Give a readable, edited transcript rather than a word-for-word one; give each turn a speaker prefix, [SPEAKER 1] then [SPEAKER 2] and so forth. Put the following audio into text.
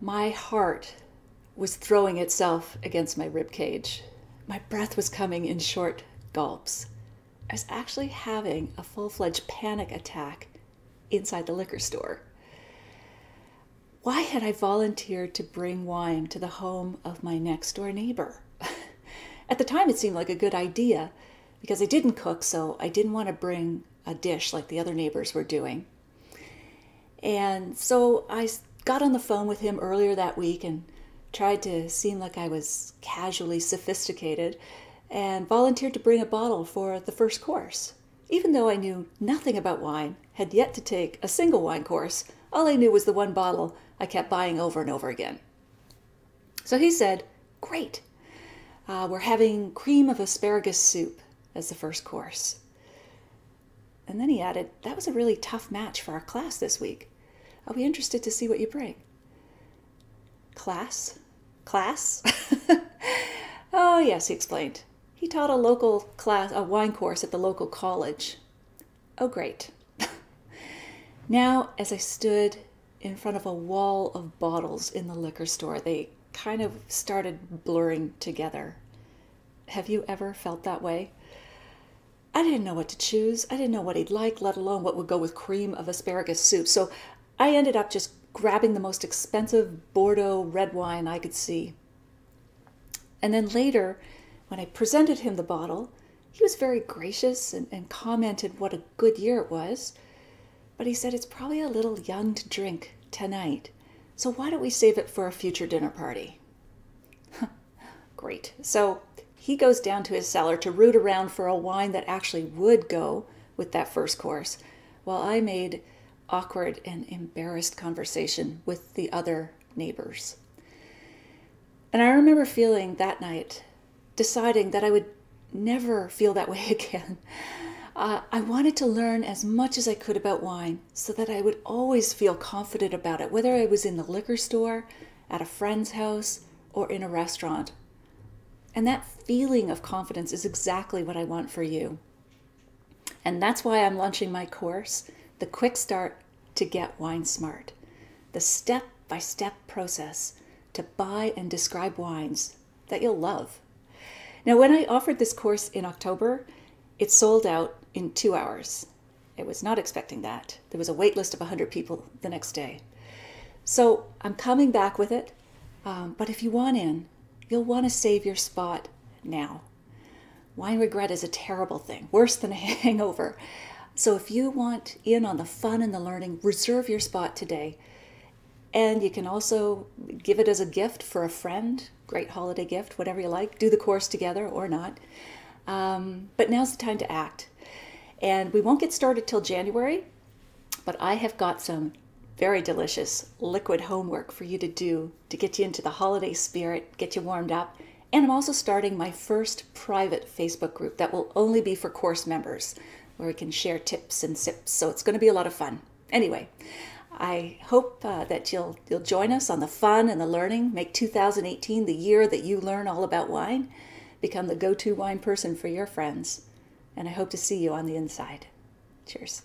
[SPEAKER 1] My heart was throwing itself against my rib cage. My breath was coming in short gulps. I was actually having a full-fledged panic attack inside the liquor store. Why had I volunteered to bring wine to the home of my next-door neighbor? At the time, it seemed like a good idea because I didn't cook, so I didn't want to bring a dish like the other neighbors were doing. And so I got on the phone with him earlier that week and tried to seem like I was casually sophisticated and volunteered to bring a bottle for the first course. Even though I knew nothing about wine, had yet to take a single wine course, all I knew was the one bottle I kept buying over and over again. So he said, "Great, we're having cream of asparagus soup as the first course." And then he added, "That was a really tough match for our class this week. I'll be interested to see what you bring." Class? Class? Oh, yes, he explained. He taught a local class, a wine course at the local college. Oh, great. Now, as I stood in front of a wall of bottles in the liquor store, they kind of started blurring together. Have you ever felt that way? I didn't know what to choose. I didn't know what he'd like, let alone what would go with cream of asparagus soup. So I ended up just grabbing the most expensive Bordeaux red wine I could see. And then later, when I presented him the bottle, he was very gracious and commented what a good year it was. But he said, "It's probably a little young to drink tonight, so why don't we save it for a future dinner party?" Great. So he goes down to his cellar to root around for a wine that actually would go with that first course, while I made awkward and embarrassed conversation with the other neighbors. And I remember feeling that night, deciding that I would never feel that way again. I wanted to learn as much as I could about wine so that I would always feel confident about it, whether I was in the liquor store, at a friend's house, or in a restaurant. And that feeling of confidence is exactly what I want for you. And that's why I'm launching my course, The Quick Start to Get Wine Smart, the step-by-step process to buy and describe wines that you'll love. Now, when I offered this course in October, it sold out in 2 hours. I was not expecting that. There was a wait list of 100 people the next day. So I'm coming back with it, but if you want in, you'll want to save your spot now. Wine regret is a terrible thing, worse than a hangover. So if you want in on the fun and the learning, reserve your spot today. And you can also give it as a gift for a friend, great holiday gift, whatever you like. Do the course together or not. But now's the time to act. And we won't get started till January, but I have got some very delicious liquid homework for you to do to get you into the holiday spirit, get you warmed up. And I'm also starting my first private Facebook group that will only be for course members, where we can share tips and sips. So it's going to be a lot of fun. Anyway, I hope that you'll join us on the fun and the learning. Make 2018 the year that you learn all about wine. Become the go-to wine person for your friends. And I hope to see you on the inside. Cheers.